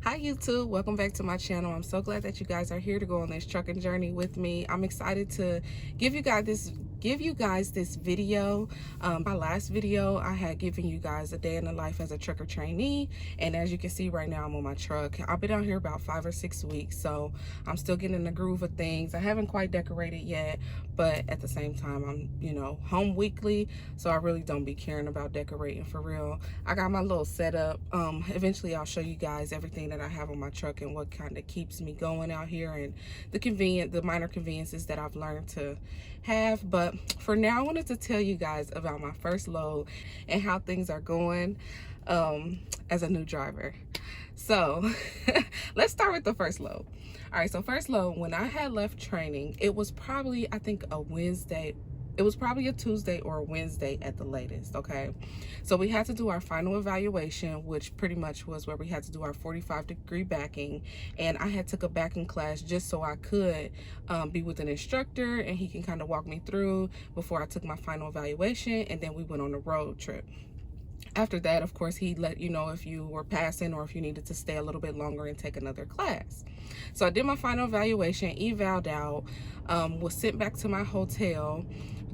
Hi YouTube, welcome back to my channel. I'm so glad that you guys are here to go on this trucking journey with me. I'm excited to give you guys this video. My last video I had given you guys a day in the life as a trucker trainee, and as you can see right now I'm on my truck. I've been out here about 5 or 6 weeks, so I'm still getting in the groove of things. I haven't quite decorated yet, but at the same time I'm home weekly, so I really don't be caring about decorating for real. I got my little setup. Eventually I'll show you guys everything that I have on my truck and what kind of keeps me going out here, and the minor conveniences that I've learned to have. But for now, I wanted to tell you guys about my first load and how things are going as a new driver. So let's start with the first load. All right, so first load, when I had left training, it was probably, I think, a Wednesday. It was probably a Tuesday or a Wednesday at the latest, okay? So we had to do our final evaluation, which pretty much was where we had to do our 45-degree backing. And I had took a backing class just so I could be with an instructor and he can kind of walk me through before I took my final evaluation, and then we went on a road trip. After that, of course, he let you know if you were passing or if you needed to stay a little bit longer and take another class. So I did my final evaluation, eval'd out, was sent back to my hotel.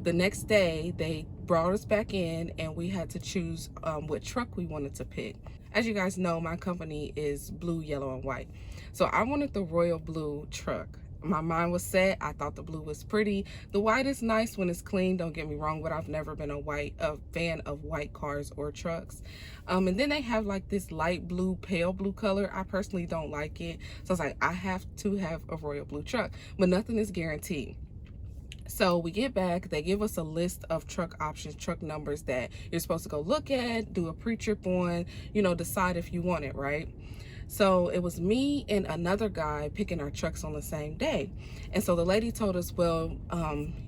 The next day, they brought us back in and we had to choose what truck we wanted to pick. As you guys know, my company is blue, yellow, and white. So I wanted the royal blue truck. My mind was set. I thought the blue was pretty. The white is nice when it's clean, don't get me wrong, but I've never been a fan of white cars or trucks. And then they have like this light blue, pale blue color. I personally don't like it. So I was like, I have to have a royal blue truck, but nothing is guaranteed. So we get back, they give us a list of truck options, truck numbers that you're supposed to go look at, do a pre-trip on, decide if you want it, right? So it was me and another guy picking our trucks on the same day. And so the lady told us, well,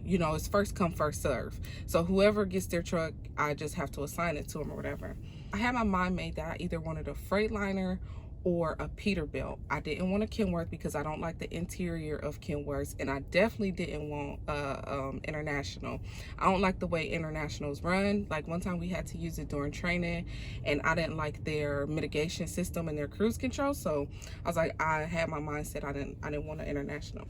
it's first come, first serve. So whoever gets their truck, I just have to assign it to them or whatever. I had my mind made that I either wanted a Freightliner or a Peterbilt. I didn't want a Kenworth because I don't like the interior of Kenworths, and I definitely didn't want International. I don't like the way Internationals run. Like one time we had to use it during training and I didn't like their mitigation system and their cruise control, so I was like, I had my mindset I didn't want an International.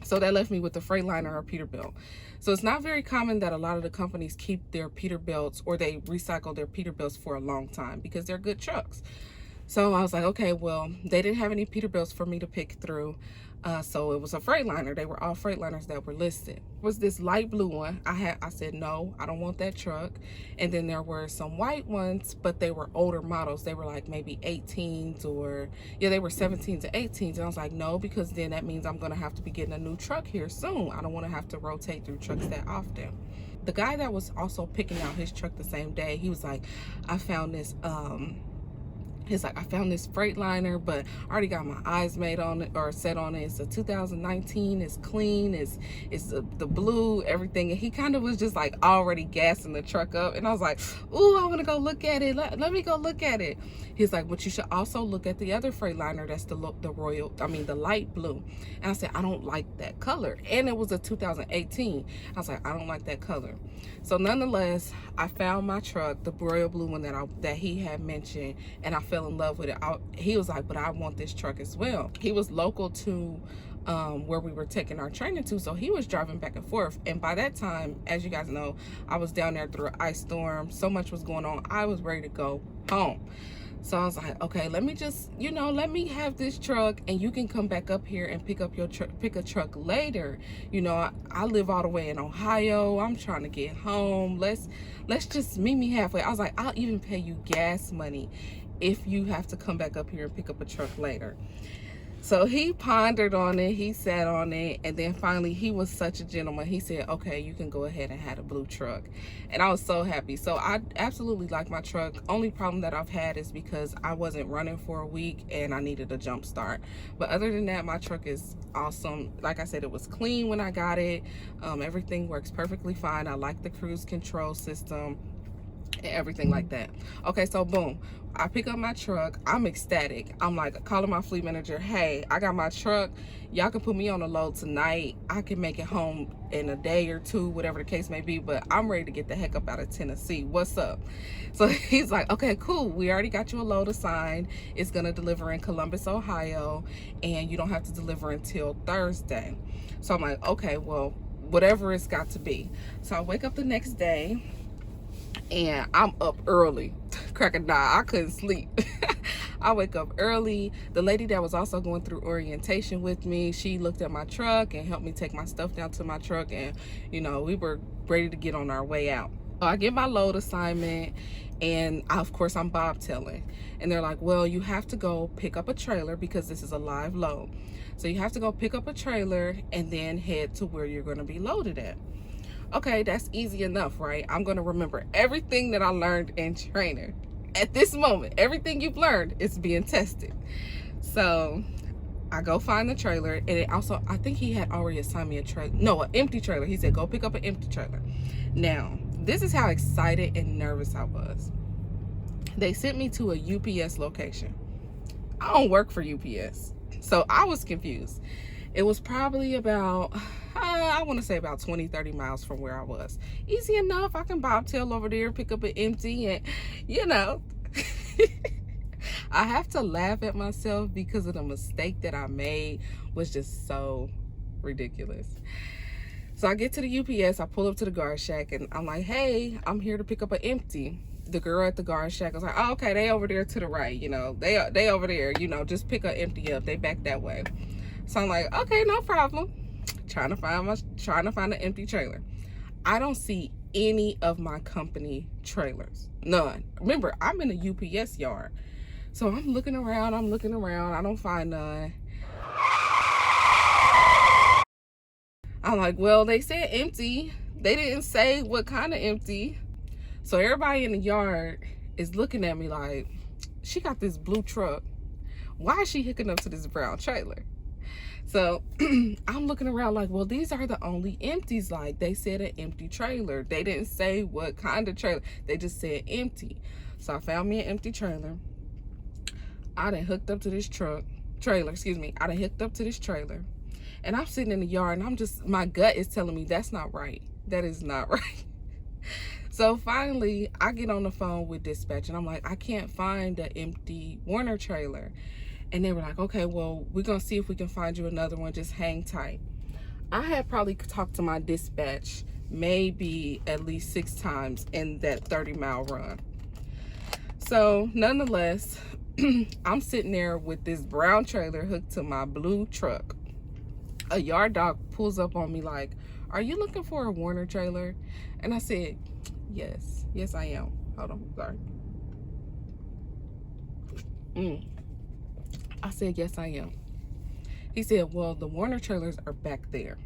So that left me with the Freightliner or Peterbilt. So it's not very common that a lot of the companies keep their Peterbilts or they recycle their Peterbilts for a long time because they're good trucks. So I was like, okay, well, they didn't have any Peterbilts for me to pick through. So it was a Freightliner. They were all Freightliners that were listed. It was this light blue one. I said, no, I don't want that truck. And then there were some white ones, but they were older models. They were like maybe 18s or, yeah, they were 17s to 18s. And I was like, no, because then that means I'm going to have to be getting a new truck here soon. I don't want to have to rotate through trucks that often. The guy that was also picking out his truck the same day, he was like, I found this, he's like, I found this Freightliner, but I already got my eyes made on it or set on it. It's a 2019. It's clean. It's the blue, everything. And he kind of was just like already gassing the truck up. And I was like, ooh, I want to go look at it. Let me go look at it. He's like, but you should also look at the other Freightliner. That's the light blue. And I said, I don't like that color. And it was a 2018. I was like, I don't like that color. So nonetheless, I found my truck, the royal blue one that he had mentioned, and I fell in love with it. He was like, but I want this truck as well. He was local to where we were taking our training to, so he was driving back and forth. And by that time, as you guys know, I was down there through an ice storm. So much was going on. I was ready to go home. So I was like, okay, let me just, let me have this truck and you can come back up here and pick a truck later. I live all the way in Ohio. I'm trying to get home. Let's just meet me halfway. I was like, I'll even pay you gas money if you have to come back up here and pick up a truck later. So he pondered on it, he sat on it, and then finally he was such a gentleman. He said, okay, you can go ahead and have a blue truck. And I was so happy. So I absolutely like my truck. Only problem that I've had is because I wasn't running for a week and I needed a jump start. But other than that, my truck is awesome. Like I said, it was clean when I got it. Everything works perfectly fine. I like the cruise control system and everything like that. Okay, so boom, I pick up my truck. I'm ecstatic. I'm like calling my fleet manager, hey, I got my truck. Y'all can put me on a load tonight. I can make it home in a day or two, whatever the case may be, but I'm ready to get the heck up out of Tennessee. What's up? So he's like, okay, cool. We already got you a load assigned. It's going to deliver in Columbus, Ohio, and you don't have to deliver until Thursday. So I'm like, okay, well, whatever it's got to be. So I wake up the next day and I'm up early. Cracking down. I couldn't sleep. I wake up early. The lady that was also going through orientation with me, she looked at my truck and helped me take my stuff down to my truck, and you know, we were ready to get on our way out. So I get my load assignment, and of course I'm bobtailing, and they're like, well, you have to go pick up a trailer because this is a live load. So you have to go pick up a trailer and then head to where you're going to be loaded at. Okay, that's easy enough, right? I'm going to remember everything that I learned in training. At this moment, everything you've learned is being tested. So I go find the trailer, and it also, I think he had already assigned me an empty trailer. He said, go pick up an empty trailer. Now, this is how excited and nervous I was. They sent me to a UPS location. I don't work for UPS, so I was confused. It was probably about, I want to say about 20-30 miles from where I was. Easy enough. I can bobtail over there, pick up an empty, and you know. I have to laugh at myself because of the mistake that I made was just so ridiculous. So I get to the UPS, I pull up to the guard shack, and I'm like, hey, I'm here to pick up an empty. The girl at the guard shack was like, oh, okay, they over there to the right, you know, they over there, you know, just pick an empty up, they back that way. So I'm like, okay, no problem. Trying to find an empty trailer. I don't see any of my company trailers. None. Remember, I'm in a UPS yard. So I'm looking around. I don't find none. I'm like, well, they said empty. They didn't say what kind of empty. So everybody in the yard is looking at me like, she got this blue truck. Why is she hooking up to this brown trailer? So I'm looking around like, well, these are the only empties. Like, they said an empty trailer. They didn't say what kind of trailer. They just said empty. So I found me an empty trailer. I done hooked up to this trailer. I done hooked up to this trailer. And I'm sitting in the yard, and my gut is telling me that's not right. That is not right. So finally, I get on the phone with dispatch, and I'm like, I can't find the empty Werner trailer. And they were like, okay, well, we're going to see if we can find you another one. Just hang tight. I had probably talked to my dispatch maybe at least 6 times in that 30-mile run. So nonetheless, I'm sitting there with this brown trailer hooked to my blue truck. A yard dog pulls up on me like, are you looking for a Werner trailer? And I said, yes. Yes, I am. Hold on. Sorry. I said, yes, I am. He said, well, the Werner trailers are back there.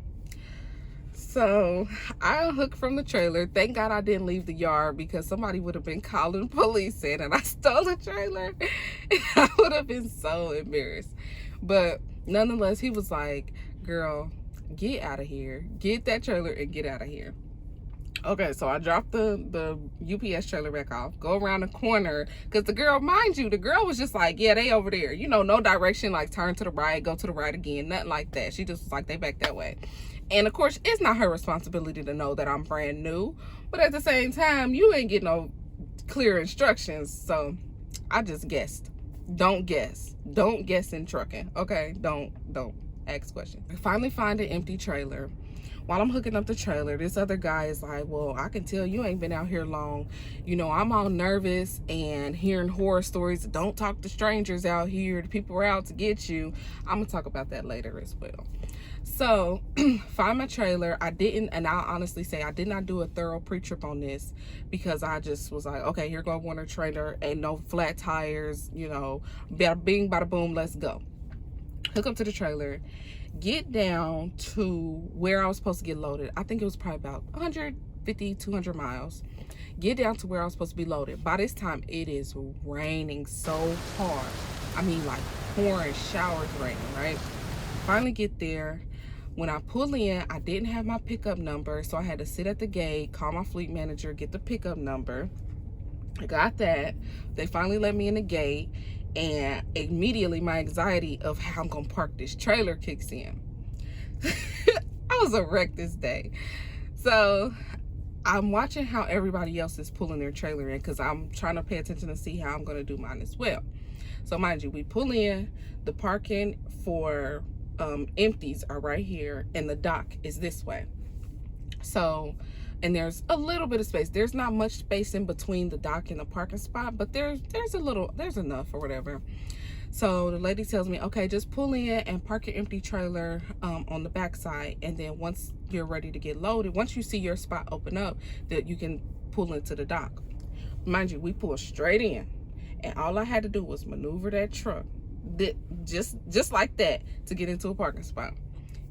So I unhooked from the trailer. Thank God I didn't leave the yard, because somebody would have been calling police in and I stole the trailer. I would have been so embarrassed. But nonetheless, he was like, girl, get out of here. Get that trailer and get out of here. Okay, so I dropped the UPS trailer back off, go around the corner, because the girl, mind you, the girl was just like, yeah, they over there. You know, no direction, like turn to the right, go to the right again, nothing like that. She just was like, they back that way. And of course, it's not her responsibility to know that I'm brand new, but at the same time, you ain't getting no clear instructions. So I just guessed. Don't guess. Don't guess in trucking, okay? Don't ask questions. I finally find an empty trailer. While I'm hooking up the trailer, this other guy is like, well, I can tell you ain't been out here long. You know, I'm all nervous and hearing horror stories. Don't talk to strangers out here. The people are out to get you. I'm going to talk about that later as well. So, find my trailer. And I'll honestly say I did not do a thorough pre-trip on this, because I just was like, okay, here go Werner trailer. Ain't no flat tires, you know, bada bing, bada boom, let's go. Hook up to the trailer. Get down to where I was supposed to get loaded. I think it was probably about 150, 200 miles. Get down to where I was supposed to be loaded. By this time, it is raining so hard. I mean, like pouring showers raining, right? Finally get there. When I pull in, I didn't have my pickup number, so I had to sit at the gate, call my fleet manager, get the pickup number. I got that. They finally let me in the gate. And immediately my anxiety of how I'm gonna park this trailer kicks in. I was a wreck this day. So I'm watching how everybody else is pulling their trailer in because I'm trying to pay attention to see how I'm going to do mine as well. So mind you, we pull in, the parking for empties are right here, and the dock is this way. So, and there's a little bit of space. There's not much space in between the dock and the parking spot, but there's enough or whatever. So the lady tells me, okay, just pull in and park your empty trailer on the back side, and then once you're ready to get loaded, once you see your spot open up, that you can pull into the dock. Mind you, we pulled straight in, and all I had to do was maneuver that truck, just like that, to get into a parking spot.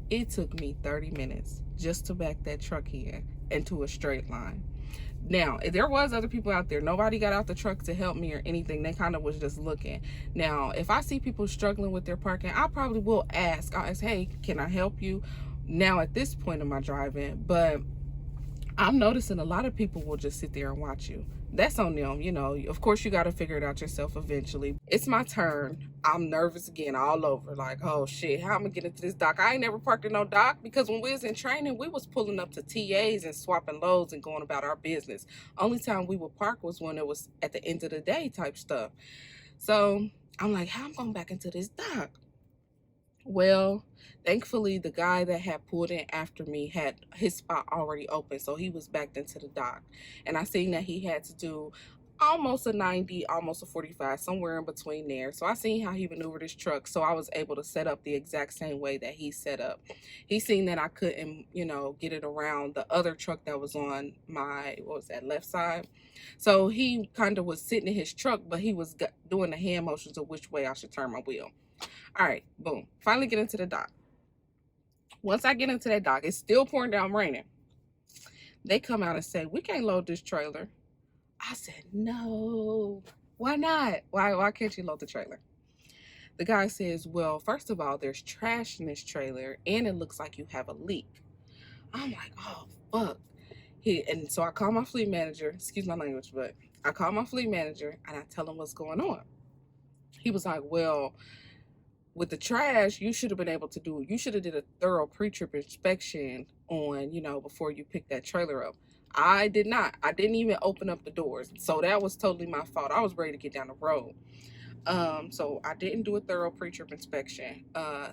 It took me 30 minutes just to back that truck in into a straight line. Now, there was other people out there. Nobody got out the truck to help me or anything. They kind of was just looking. Now, if I see people struggling with their parking, I probably will ask. I'll ask, hey, can I help you? Now, at this point in my driving, but I'm noticing a lot of people will just sit there and watch you. That's on them, you know. Of course, you got to figure it out yourself eventually. It's my turn. I'm nervous again all over. Like, oh, shit, how am I going to get into this dock? I ain't never parked in no dock because when we was in training, we was pulling up to TAs and swapping loads and going about our business. Only time we would park was when it was at the end of the day type stuff. So I'm like, how am I going back into this dock? Well, thankfully, the guy that had pulled in after me had his spot already open, so he was backed into the dock. And I seen that he had to do almost a 90, almost a 45, somewhere in between there. So I seen how he maneuvered his truck, so I was able to set up the exact same way that he set up. He seen that I couldn't, you know, get it around the other truck that was on my, what was that, left side. So he kind of was sitting in his truck, but he was doing the hand motions of which way I should turn my wheel. All right, boom. Finally get into the dock. Once I get into that dock, it's still pouring down raining. They come out and say, we can't load this trailer. I said, no. Why not? Why can't you load the trailer? The guy says, well, first of all, there's trash in this trailer, and it looks like you have a leak. I'm like, oh, fuck. And so I call my fleet manager. Excuse my language, but I call my fleet manager, and I tell him what's going on. He was like, well, with the trash, you should have been able to do, you should have did a thorough pre-trip inspection on, you know, before you pick that trailer up. I did not. I didn't even open up the doors. So that was totally my fault. I was ready to get down the road. So I didn't do a thorough pre-trip inspection.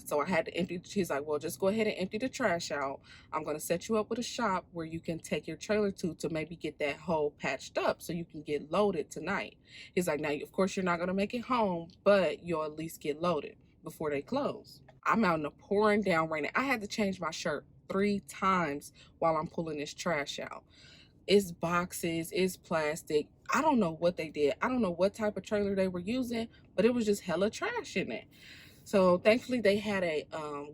So I had to empty. He's like, well, just go ahead and empty the trash out. I'm going to set you up with a shop where you can take your trailer to maybe get that hole patched up so you can get loaded tonight. He's like, now, of course, you're not going to make it home, but you'll at least get loaded before they close. I'm out in the pouring down rain. I had to change my shirt 3 times while I'm pulling this trash out. It's boxes, it's plastic. I don't know what they did. I don't know what type of trailer they were using, but it was just hella trash in it. So thankfully they had a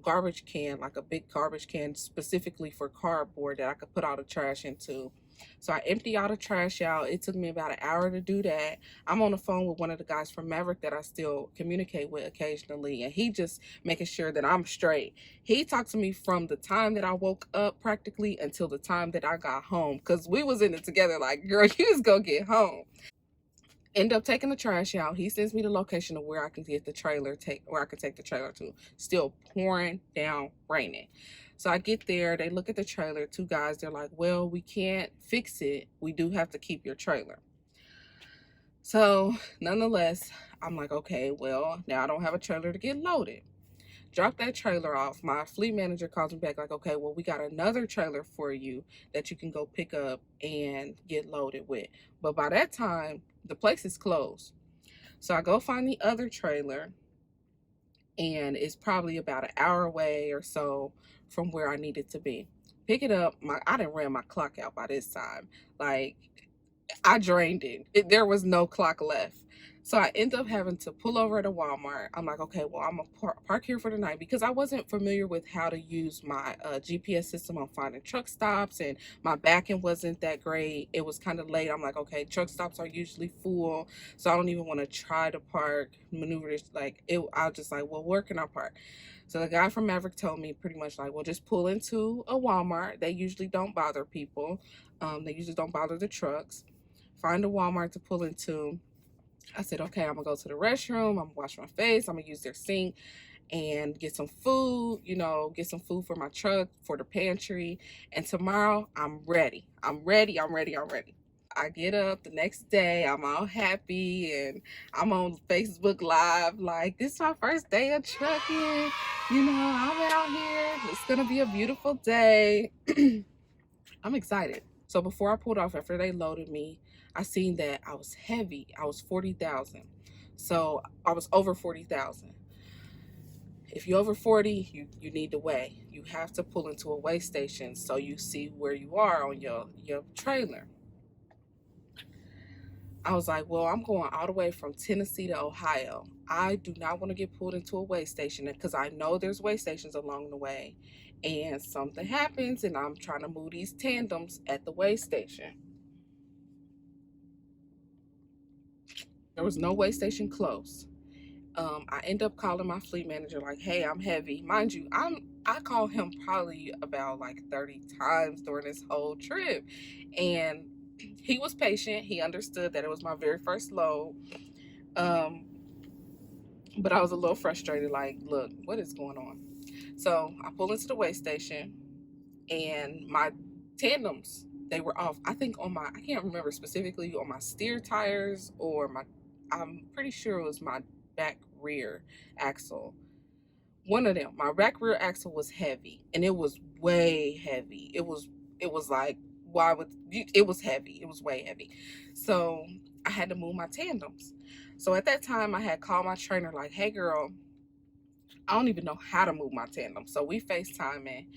garbage can, like a big garbage can specifically for cardboard that I could put all the trash into. So I empty all the trash out. It took me about an hour to do that. I'm on the phone with one of the guys from Maverick that I still communicate with occasionally, and he just making sure that I'm straight. He talked to me from the time that I woke up practically until the time that I got home, because we was in it together like, girl, you just go get home. End up taking the trash out. He sends me the location of where I can get the trailer, where I can take the trailer to. Still pouring down, raining. So I get there, they look at the trailer, 2 guys, they're like, well, we can't fix it. We do have to keep your trailer. So nonetheless, I'm like, okay, well, now I don't have a trailer to get loaded. Drop that trailer off. My fleet manager calls me back like, okay, well, we got another trailer for you that you can go pick up and get loaded with. But by that time, the place is closed. So I go find the other trailer, and it's probably about an hour away or so from where I needed to be. Pick it up. I didn't ran my clock out by this time. Like, I drained it. There was no clock left. So I end up having to pull over at a Walmart. I'm like, okay, well, I'm going to park here for the night because I wasn't familiar with how to use my GPS system on finding truck stops, and my backing wasn't that great. It was kind of late. I'm like, okay, truck stops are usually full, so I don't even want to try to park, maneuver this. Like, I was just like, well, where can I park? So the guy from Maverick told me pretty much like, well, just pull into a Walmart. They usually don't bother people. They usually don't bother the trucks. Find a Walmart to pull into. I said, okay, I'm gonna go to the restroom, I'm gonna wash my face, I'm gonna use their sink. and get some food, get some food for my truck, for the pantry. And tomorrow I'm ready. I'm ready. I'm ready. I'm ready. I get up the next day, I'm all happy, and I'm on Facebook Live like, this is my first day of trucking. I'm out here. It's gonna be a beautiful day. I'm excited. So before I pulled off, after they loaded me, I seen that I was heavy. I was 40,000. So I was over 40,000. If you're over 40, you need to weigh. You have to pull into a weigh station so you see where you are on your trailer. I was like, well, I'm going all the way from Tennessee to Ohio. I do not want to get pulled into a weigh station because I know there's weigh stations along the way. And something happens and I'm trying to move these tandems at the weigh station. There was no weigh station close. I end up calling my fleet manager like, hey, I'm heavy. Mind you, I call him probably about like 30 times during this whole trip. And he was patient. He understood that it was my very first load. But I was a little frustrated, like, look, what is going on? So I pull into the weigh station and my tandems, they were off. I think I can't remember specifically on my steer tires or I'm pretty sure it was my back rear axle. One of them, my back rear axle was heavy, and it was way heavy. It was like, it was heavy. It was way heavy. So I had to move my tandems. So at that time I had called my trainer like, hey girl, I don't even know how to move my tandem. So we FaceTiming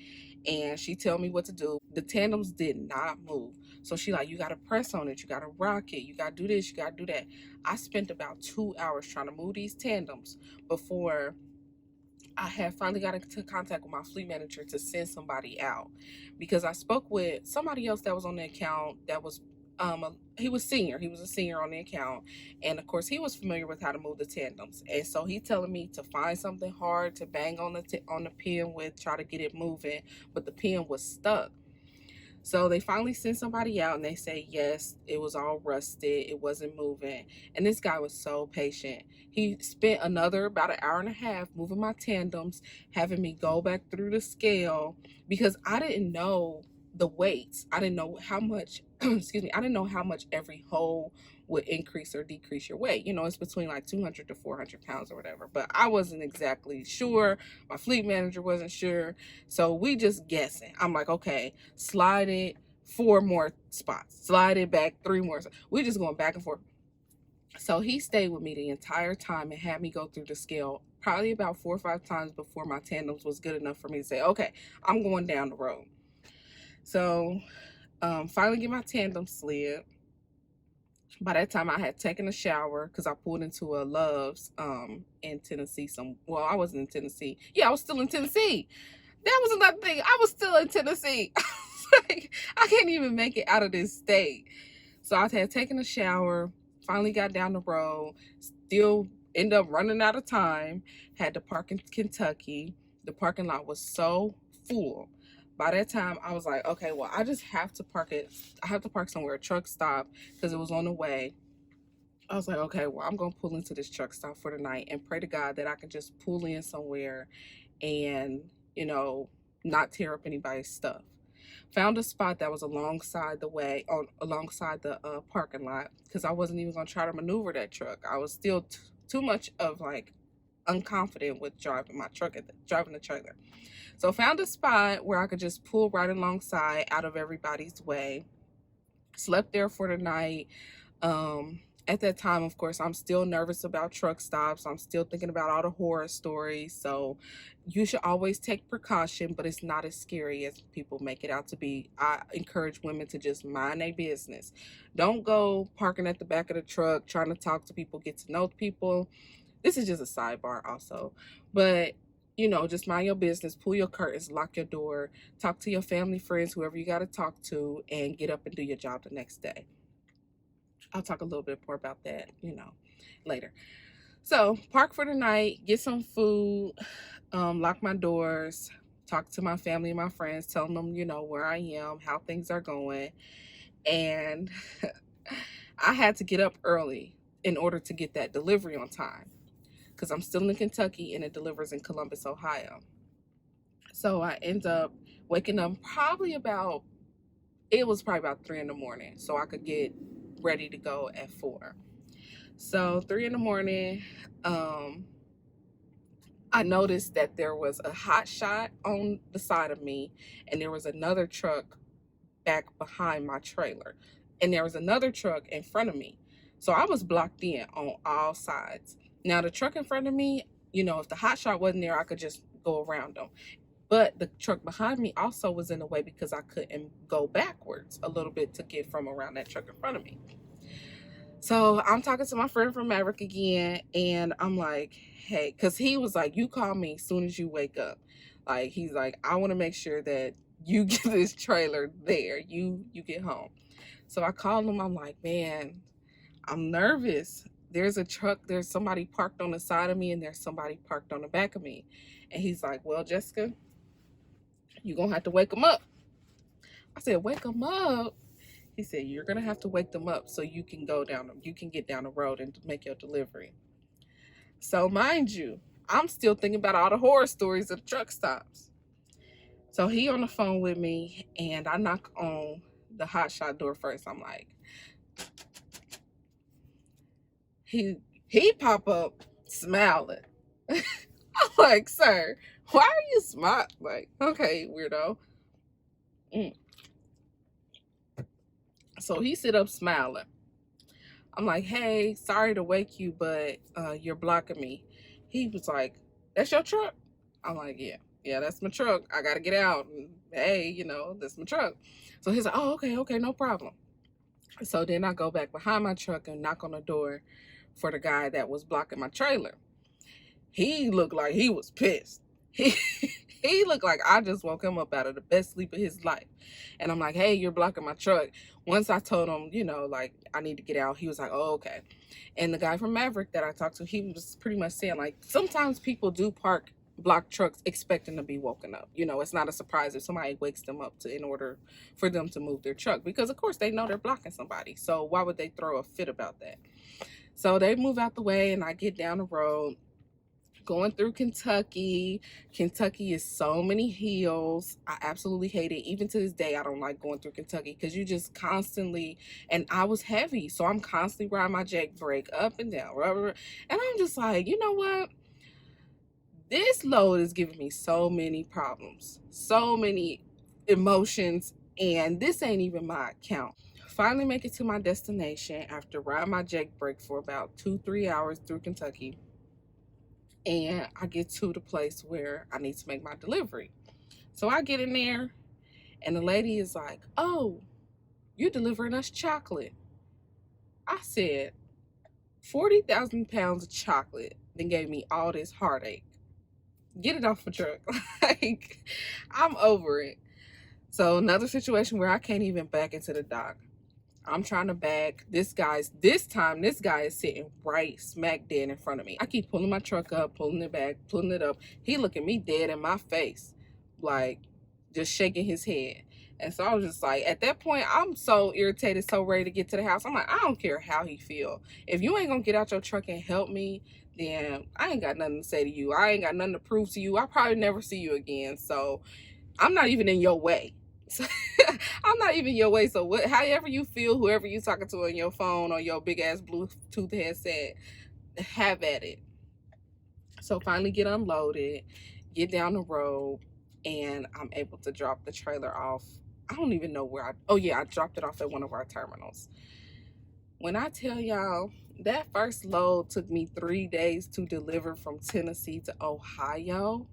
and she tell me what to do. The tandems did not move. So she like, you got to press on it. You got to rock it. You got to do this. You got to do that. I spent about 2 hours trying to move these tandems before I had finally got into contact with my fleet manager to send somebody out, because I spoke with somebody else that was on the account that was he was senior. He was a senior on the account, and of course he was familiar with how to move the tandems. And so he telling me to find something hard to bang on the pin with, try to get it moving, but the pin was stuck. So they finally sent somebody out and they say, yes, it was all rusted. It wasn't moving. And this guy was so patient. He spent another about an hour and a half moving my tandems, having me go back through the scale because I didn't know the weights. I didn't know how much, excuse me, I didn't know how much every hole would increase or decrease your weight. It's between like 200 to 400 pounds or whatever. But I wasn't exactly sure. My fleet manager wasn't sure. So we just guessing. I'm like, okay, slide it 4 more spots, slide it back 3 more. We just going back and forth. So he stayed with me the entire time and had me go through the scale probably about 4 or 5 times before my tandems was good enough for me to say, okay, I'm going down the road. So finally get my tandem slid. By that time I had taken a shower because I pulled into a Love's in Tennessee. I wasn't in Tennessee. Yeah, I was still in Tennessee. That was another thing. I was still in Tennessee. Like, I can't even make it out of this state. So I had taken a shower, finally got down the road, still ended up running out of time, had to park in Kentucky. The parking lot was so full. By that time, I was like, okay, well, I just have to park it. I have to park somewhere, a truck stop, because it was on the way. I was like, okay, well, I'm going to pull into this truck stop for the night and pray to God that I can just pull in somewhere and, not tear up anybody's stuff. Found a spot that was alongside the parking lot, because I wasn't even going to try to maneuver that truck. I was still too much of like unconfident with driving the trailer. So found a spot where I could just pull right alongside, out of everybody's way. Slept there for the night. At that time, of course, I'm still nervous about truck stops. I'm still thinking about all the horror stories. So you should always take precaution, but it's not as scary as people make it out to be. I encourage women to just mind their business. Don't go parking at the back of the truck, trying to talk to people, get to know people. This is just a sidebar also. But just mind your business, pull your curtains, lock your door, talk to your family, friends, whoever you got to talk to, and get up and do your job the next day. I'll talk a little bit more about that, later. So park for the night, get some food, lock my doors, talk to my family and my friends, telling them, where I am, how things are going. And I had to get up early in order to get that delivery on time. because I'm still in Kentucky and it delivers in Columbus, Ohio. So I end up waking up it was probably about 3 in the morning, so I could get ready to go at 4. So 3 in the morning, I noticed that there was a hot shot on the side of me, and there was another truck back behind my trailer, and there was another truck in front of me. So I was blocked in on all sides. Now the truck in front of me, if the hot shot wasn't there, I could just go around them. But the truck behind me also was in the way because I couldn't go backwards a little bit to get from around that truck in front of me. So I'm talking to my friend from Maverick again, and I'm like, hey, because he was like, you call me as soon as you wake up. Like, he's like, I want to make sure that you get this trailer there. You get home. So I called him. I'm like, man, I'm nervous. There's somebody parked on the side of me, and there's somebody parked on the back of me. And he's like, well, Jessica, you're going to have to wake them up. I said, wake them up? He said, you're going to have to wake them up so you can get down the road and make your delivery. So mind you, I'm still thinking about all the horror stories of the truck stops. So he on the phone with me, and I knock on the hot shot door first. I'm like, he pop up smiling. I'm like, sir, why are you smiling? Like, okay, weirdo. So he sit up smiling. I'm like, hey, sorry to wake you, but you're blocking me. He was like, that's your truck? I'm like, yeah, that's my truck. I got to get out. And, hey, that's my truck. So he's like, oh, okay, no problem. So then I go back behind my truck and knock on the door for the guy that was blocking my trailer. He looked like he was pissed. He looked like I just woke him up out of the best sleep of his life. And I'm like, hey, you're blocking my truck. Once I told him, like, I need to get out, he was like, oh, okay. And the guy from Maverick that I talked to, he was pretty much saying, like, sometimes people do block trucks expecting to be woken up. It's not a surprise if somebody wakes them up in order for them to move their truck. Because, of course, they know they're blocking somebody. So why would they throw a fit about that? So they move out the way, and I get down the road. Going through Kentucky. Kentucky is so many hills. I absolutely hate it. Even to this day, I don't like going through Kentucky because you just constantly, and I was heavy, so I'm constantly riding my jack brake up and down, rubber. And I'm just like, you know what? This load is giving me so many problems, so many emotions, and this ain't even my account. Finally make it to my destination after riding my jack brake for about 2-3 hours through Kentucky. And I get to the place where I need to make my delivery. So I get in there, and the lady is like, oh, you're delivering us chocolate. I said, 40,000 pounds of chocolate then gave me all this heartache. Get it off the truck. Like, I'm over it. So another situation where I can't even back into the dock. I'm trying to back. This guy is sitting right smack dead in front of me. I keep pulling my truck up, pulling it back, pulling it up. He looking me dead in my face, like just shaking his head. And so I was just like, at that point, I'm so irritated, so ready to get to the house. I'm like, I don't care how he feel. If you ain't gonna get out your truck and help me, then I ain't got nothing to say to you. I ain't got nothing to prove to you. I'll probably never see you again. So I'm not even in your way. I'm not even your way. So however you feel, whoever you talking to on your phone or your big ass Bluetooth headset, have at it. So finally get unloaded, get down the road, and I'm able to drop the trailer off. I don't even know where I dropped it off at one of our terminals. When I tell y'all, that first load took me 3 days to deliver from Tennessee to Ohio.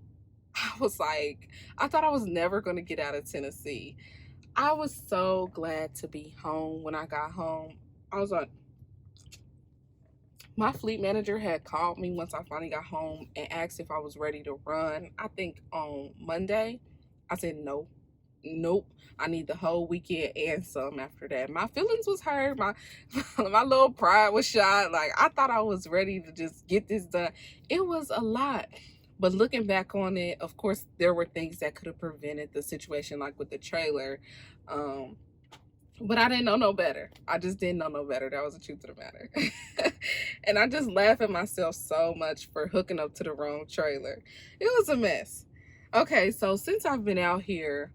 I was like, I thought I was never going to get out of Tennessee. I was so glad to be home when I got home. I was like, my fleet manager had called me once I finally got home and asked if I was ready to run. I think on Monday. I said, nope. I need the whole weekend and some after that. My feelings was hurt. My little pride was shot. Like, I thought I was ready to just get this done. It was a lot. But looking back on it, of course, there were things that could have prevented the situation, like with the trailer. But I didn't know no better. I just didn't know no better. That was the truth of the matter. And I just laugh at myself so much for hooking up to the wrong trailer. It was a mess. Okay, so since I've been out here,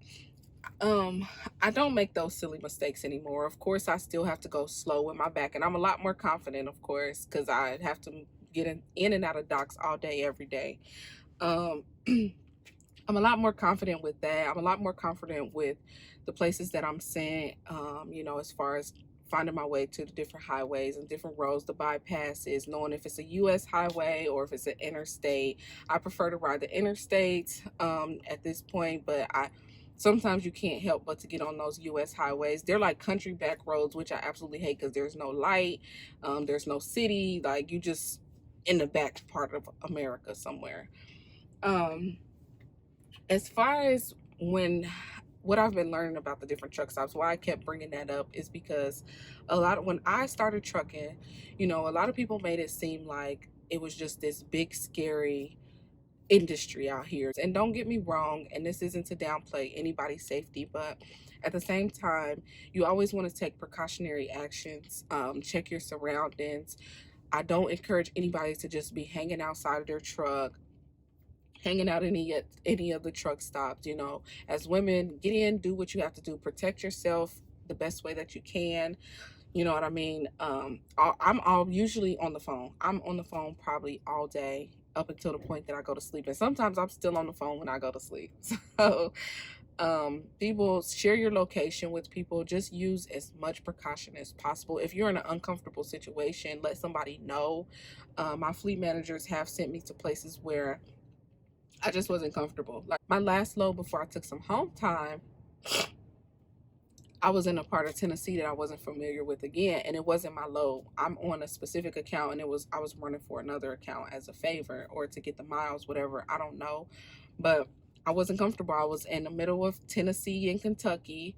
um, I don't make those silly mistakes anymore. Of course, I still have to go slow with my back, and I'm a lot more confident, of course, because I have to get in and out of docks all day, every day. Um, I'm a lot more confident with that. I'm a lot more confident with the places that I'm sent, you know, as far as finding my way to the different highways and different roads, the bypasses, knowing if it's a U.S. highway or if it's an interstate. I prefer to ride the interstate at this point, but sometimes you can't help but to get on those U.S. highways. They're like country back roads, which I absolutely hate because there's no light, there's no city, like you just in the back part of America somewhere. As far as what I've been learning about the different truck stops, why I kept bringing that up is because when I started trucking, you know, a lot of people made it seem like it was just this big scary industry out here. And don't get me wrong, and this isn't to downplay anybody's safety, but at the same time, you always want to take precautionary actions, check your surroundings. I don't encourage anybody to just be hanging outside of their truck, hanging out any of the truck stops. You know, as women, get in, do what you have to do, protect yourself the best way that you can. You know what I mean? I'm all usually on the phone. I'm on the phone probably all day up until the point that I go to sleep, and sometimes I'm still on the phone when I go to sleep. So people, share your location with people. Just use as much precaution as possible. If you're in an uncomfortable situation, let somebody know. My fleet managers have sent me to places where I just wasn't comfortable. Like my last load before I took some home time, I was in a part of Tennessee that I wasn't familiar with again, and it wasn't my load. I'm on a specific account, and I was running for another account as a favor or to get the miles, whatever. I don't know, but I wasn't comfortable. I was in the middle of Tennessee and Kentucky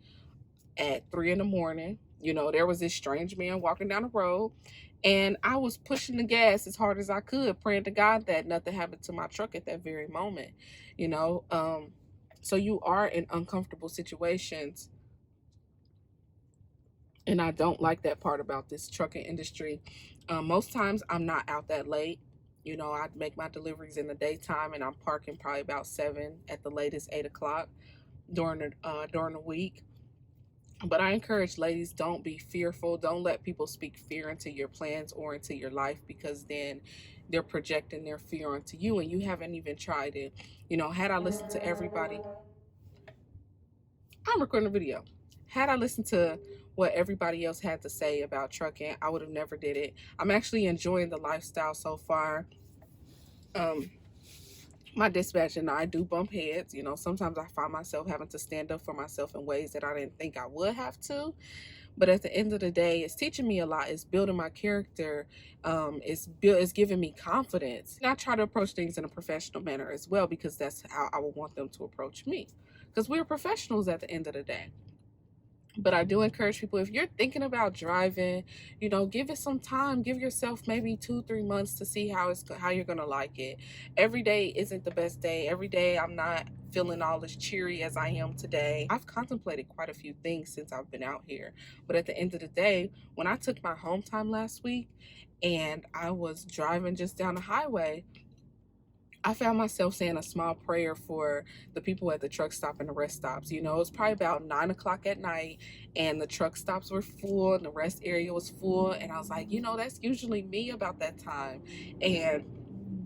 at 3 in the morning. You know, there was this strange man walking down the road, and I was pushing the gas as hard as I could, praying to God that nothing happened to my truck at that very moment. You know, so you are in uncomfortable situations, and I don't like that part about this trucking industry. Most times I'm not out that late. You know, I make my deliveries in the daytime, and I'm parking probably about 7, at the latest 8 o'clock during the week. But I encourage ladies, don't be fearful. Don't let people speak fear into your plans or into your life, because then they're projecting their fear onto you and you haven't even tried it. You know, had I listened to everybody, I'm recording a video. Had I listened to what everybody else had to say about trucking, I would have never did it. I'm actually enjoying the lifestyle so far. My dispatch and I do bump heads. You know, sometimes I find myself having to stand up for myself in ways that I didn't think I would have to. But at the end of the day, it's teaching me a lot. It's building my character. It's giving me confidence. And I try to approach things in a professional manner as well, because that's how I would want them to approach me. Because we're professionals at the end of the day. But I do encourage people, if you're thinking about driving, you know, give it some time. Give yourself maybe 2-3 months to see how you're gonna like it. Every day isn't the best day. Every day I'm not feeling all as cheery as I am today. I've contemplated quite a few things since I've been out here. But at the end of the day, when I took my home time last week and I was driving just down the highway, I found myself saying a small prayer for the people at the truck stop and the rest stops. You know, it's probably about 9 o'clock at night, and the truck stops were full and the rest area was full. And I was like, you know, that's usually me about that time. And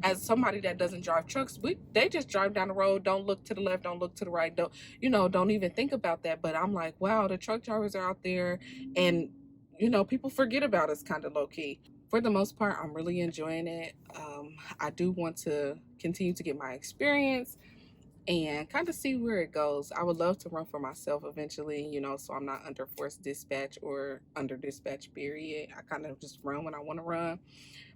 as somebody that doesn't drive trucks, they just drive down the road, don't look to the left, don't look to the right, don't even think about that. But I'm like, wow, the truck drivers are out there, and you know, people forget about us kind of low key. For the most part, I'm really enjoying it. I do want to continue to get my experience and kind of see where it goes. I would love to run for myself eventually, you know, so I'm not under forced dispatch or under dispatch period. I kind of just run when I want to run.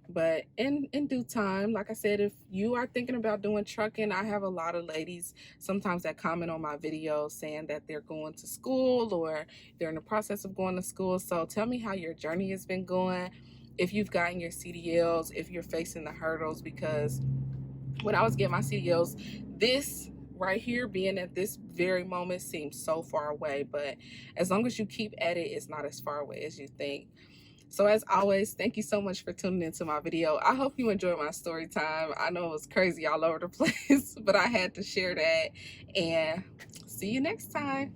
But in due time, like I said, if you are thinking about doing trucking, I have a lot of ladies sometimes that comment on my videos saying that they're going to school or they're in the process of going to school. So tell me how your journey has been going, if you've gotten your CDLs, if you're facing the hurdles, because when I was getting my CDLs, this right here being at this very moment seems so far away, but as long as you keep at it, it's not as far away as you think. So as always, thank you so much for tuning into my video. I hope you enjoyed my story time. I know it was crazy all over the place, but I had to share that, and see you next time.